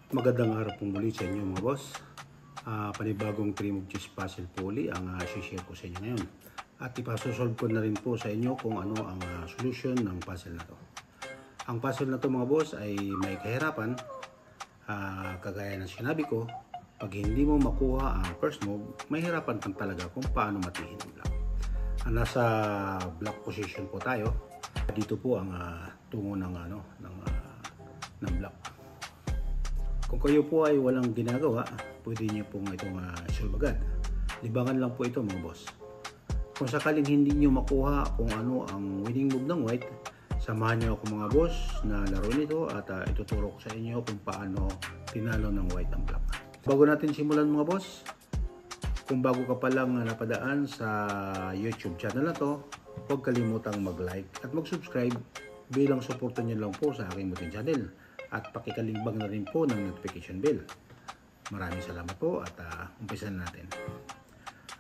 Magandang araw po muli sa inyo mga boss. Panibagong 3 move chess puzzle po uli ang share ko sa inyo ngayon. At ipasosolve ko na rin po sa inyo kung ano ang solution ng puzzle na to. Ang puzzle na to mga boss ay may kahirapan. Kagaya ng sinabi ko, pag hindi mo makuha ang first move, may hirapan kang talaga kung paano matihin ang block. Nasa block position po tayo. Dito po ang tungo ng block. Kung kayo po ay walang ginagawa, pwede niyo pong itong solve agad. Libangan lang po ito mga boss. Kung sakaling hindi niyo makuha kung ano ang winning move ng white, samahan niyo ako mga boss na laro nito at ituturo ko sa inyo kung paano tinalo ng white ang black. Bago natin simulan mga boss, kung bago ka pa lang napadaan sa YouTube channel na to, huwag kalimutang mag-like at mag-subscribe bilang suporta niyo lang po sa aking munting channel. At pakikalimbang na rin po ng notification bell. Maraming salamat po at umpisan natin.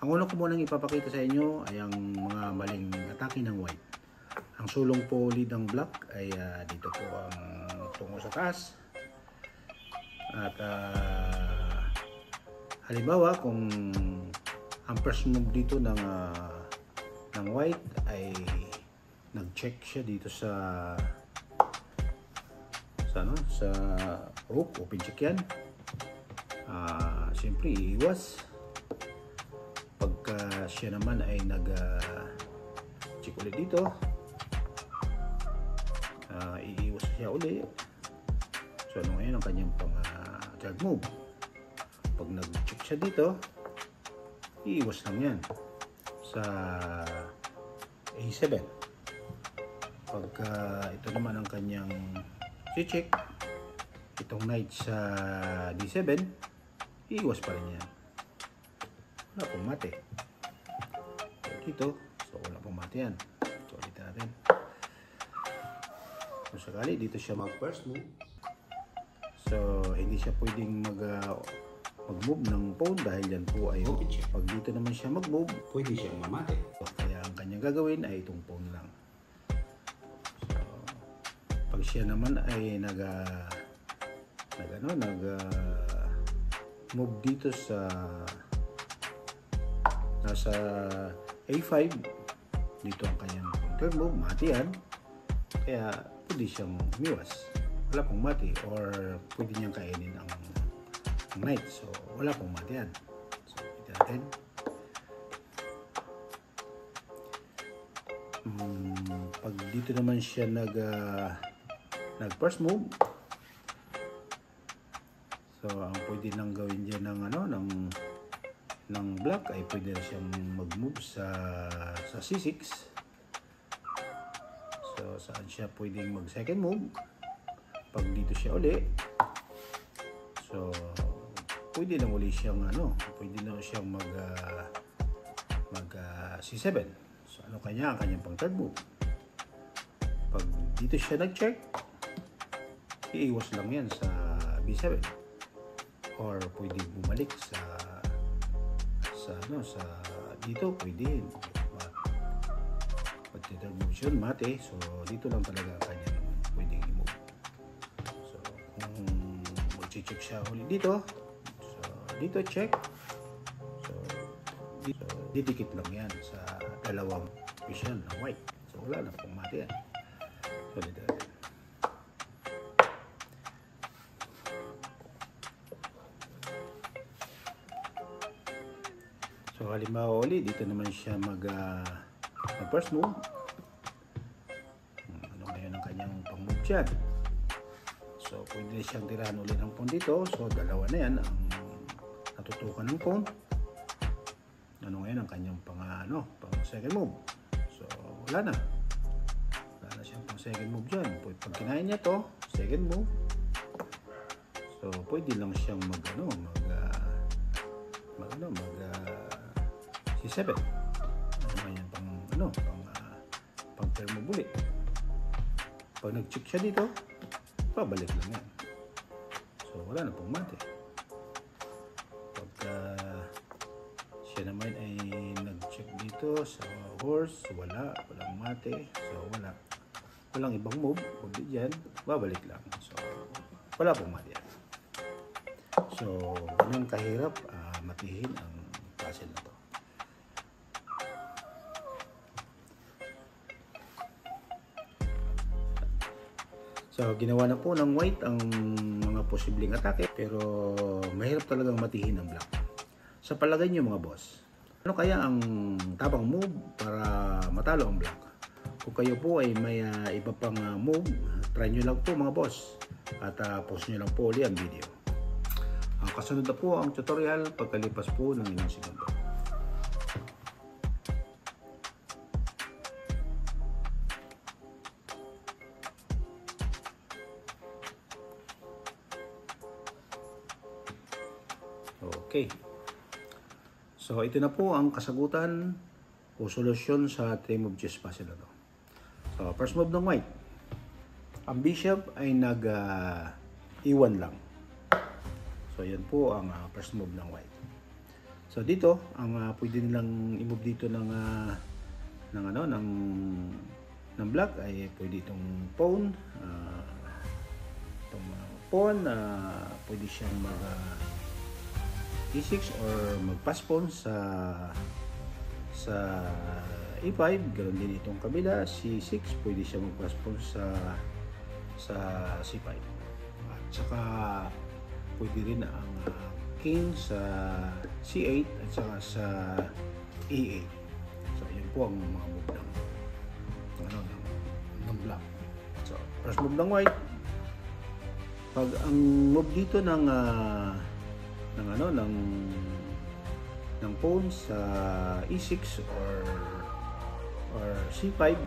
Ang una ko munang ipapakita sa inyo ay ang mga maling atake ng white. Ang sulong po lead ng black ay dito po ang tungo sa taas. At halimbawa kung ang first move dito ng white ay nag-check siya dito sa rook, open check yan. Siyempre iiwas. Pagka siya naman ay nag-check ulit dito, iiwas siya ulit. So ano ngayon ang kanyang pang third move. Pag nag-check siya dito, iiwas lang yan sa A7. Pagka ito naman ang kanyang check, itong knight sa D7, iiwas pa rin yan. Wala pong mate. So, dito, so wala pong mate yan. So ulitin natin. Kung sakali dito siya mag first move, so hindi siya pwedeng mag-move ng pawn dahil yan po ay open check. Pag dito naman siya mag-move, pwede siyang mamate. So, kaya ang kanyang gagawin ay itong pawn lang. Pag siya naman ay move dito sa nasa A5, dito ang kanyang third move, mati yan. Kaya pwede siyang umiwas. Wala pong mati or pwede niyang kainin ang knight. So wala pong mati yan. So ito natin. Pag dito naman siya nag first move, so ang pwede nang gawin dyan ng black ay pwede na siyang mag-move sa C6. So saan siya pwedeng mag second move? Pag dito siya uli, so pwede lang uli siyang pwede na siyang mag C7. So ano ang kanyang pang third move? Pag dito siya nag-check, iiwas lang yan sa B7 or pwede bumalik sa dito pwede pag motion mate. So dito lang talaga ang kanyang pwedeng i-move. So kung mag-check siya ulit dito, so dito check, so dito didikit lang yan sa dalawang position ng white. So wala na pong mate yan. So dito so halimbawa ulit dito naman siya mag first move. Ano ngayon ang kanyang pang move dyan? So pwede siyang tirahan ulit ng pawn dito. So dalawa na yan ang natutukan ng pawn. Ano ngayon ang kanyang pang second move? So wala na siyang pang second move dyan. Pag kinain niya to second move, so pwede lang siyang mag C7. Ano yan pang third move ulit. Pag nag-check siya dito, pabalik lang yan. So wala na pong mate. Pagka siya naman ay nag-check dito sa horse, walang mate. So walang ibang move. Kundi dyan, babalik lang. So wala pong mate yan. So, ganun kahirap matihin ang puzzle na to. So, ginawa na po ng white ang mga posibleng atake, pero mahirap talagang matihin ang black. Sa palagay niyo mga boss, ano kaya ang tamang move para matalo ang black? Kung kayo po ay may iba pang move, try nyo lang po mga boss at pause nyo lang po ulit ang video. Kasunod na po ang tutorial pagkalipas po ng ilang segundo. Okay. So, ito na po ang kasagutan o solusyon sa 3 move chess puzzle na to. So, first move ng white. Ang bishop ay nag-iwan lang. So, yan po ang first move ng white. So, dito, ang pwede nilang i-move dito ng black ay pwede itong pawn. Pwede siyang E6 or mag-pass pawn sa E5, ganoon din itong kabila, C6, pwede siya mag-pass pawn sa C5. At saka pwede rin ang king sa C8 at saka sa E8. So yan po ang mga move ng black. So first move ng white, pag ang move dito ng pawn sa E6 or C5,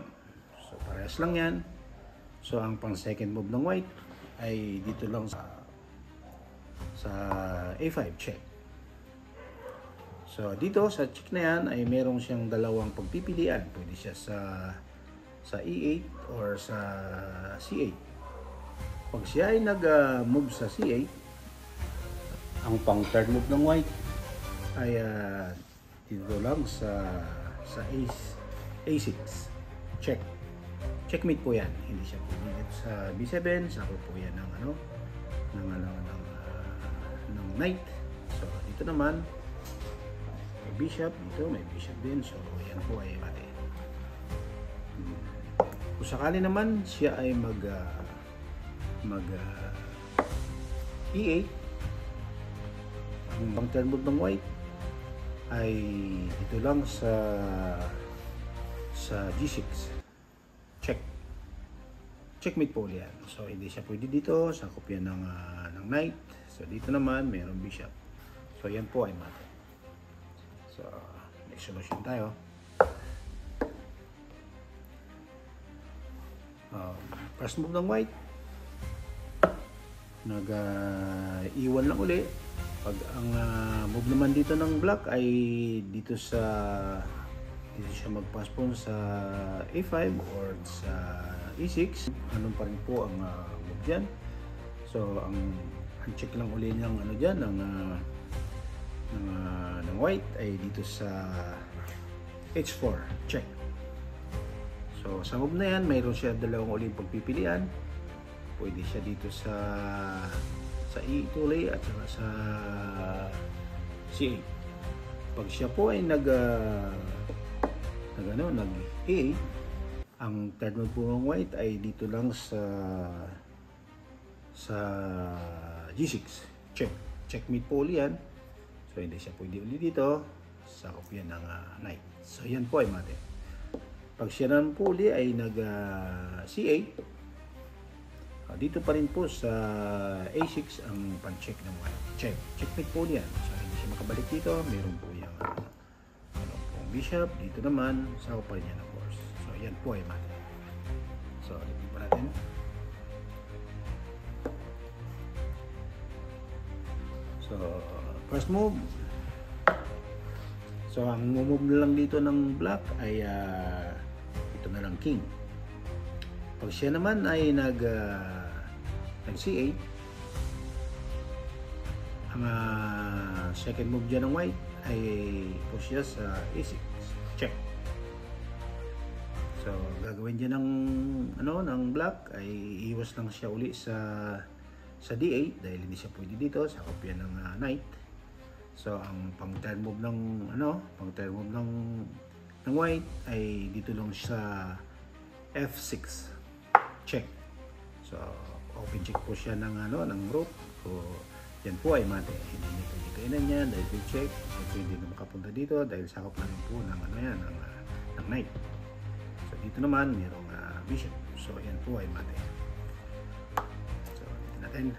so parehas lang yan. So ang pang second move ng white ay dito lang sa A5 check. So dito sa check na yan ay merong siyang dalawang pagpipilian, pwede siya sa E8 or sa C8. Pag siya ay nag-move sa C8, ang pang third move ng white ay dito lang sa A6 check. Checkmate po yan. Hindi siya po dito sa B7, sako po yan ng knight. So dito naman may bishop, dito may bishop din. So yan po ay mati. Kung sakali naman siya ay mag E8, ang third move ng white ay ito lang sa G6 check. Checkmate po yan. So hindi siya pwede dito sa kopya ng knight. So dito naman mayroong bishop. So yan po ay mate. So next solution tayo. First move ng white, nag-iwan lang uli. Pag ang move naman dito ng black ay dito siya mag-pass pawn sa A5 or sa E6, anong pa rin po ang move dyan. So ang check lang uli ng ng white ay dito sa H4 check. So sa move na yan mayroon siya dalawang uling pagpipilian. Pwede siya dito sa E8 ulit at saka sa C8. Pag siya po ay nag-A8, ang third move po ng white ay dito lang sa G6 check. Checkmate po ulit yan. So hindi siya pwede ulit dito sa kopya ng knight. So yan po ay mate. Pag siya naman po ulit ay C8, dito pa rin po sa A6 ang pan-check ng white. Check. Checkmate po niyan. So hindi siya makabalik dito. Meron po yung pong bishop. Dito naman, sako pa rin yan of course. So yan po ay mate. So tignan pa natin. So first move. So ang move na lang dito ng black ay ito na lang king. Pag siya naman ay nag-C8, ang second move dyan ng white ay push siya sa A6 check. So gagawin dyan ng black ay iwas lang siya uli sa sa D8 dahil hindi siya pwede dito sa kopya ng knight. So ang pang turn move ng ng white ay dito lang sa F6 check. So open check po siya ng rook. So yan po ay mate. Hindi niya pwede kainan yan dahil check. So pwede na makapunta dito dahil sakop na rin po ng ng knight. So dito naman mayroong bishop. So yan po ay mate. So dito natin.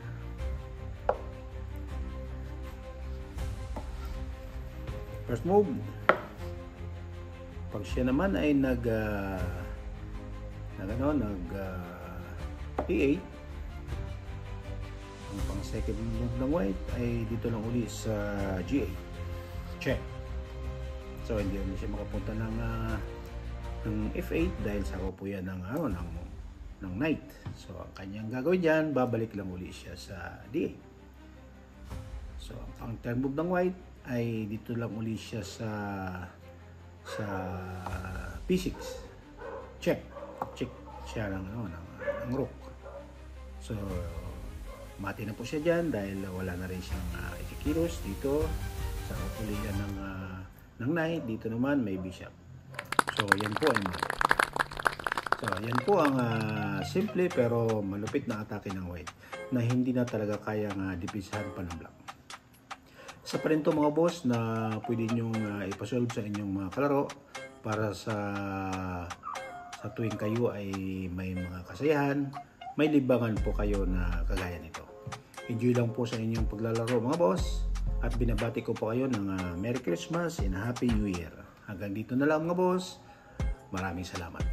First move. Pag siya naman ay E8, ang pang second move ng white ay dito lang uli sa G8 check. So hindi rin siya makapunta ng F8 dahil sa po yan ng knight. So ang kanyang gagawin dyan, babalik lang uli siya sa D8. So ang pang turn move ng white ay dito lang uli siya sa P6 check siya ng rook. So mati na po siya dyan dahil wala na rin siyang ikikilos dito sa uli yan ng knight. Dito naman may bishop. So yan po ay mati. So yan po ang simple pero malupit na atake ng white na hindi na talaga kayang depensahan pa ng black. Isa pa rin to mga boss na pwede nyong ipasolve sa inyong mga kalaro para sa tuwing kayo ay may mga kasayahan, may libangan po kayo na kagaya nito. Enjoy lang po sa inyong paglalaro mga boss at binabati ko po kayo ng Merry Christmas and Happy New Year. Hanggang dito na lang mga boss. Maraming salamat.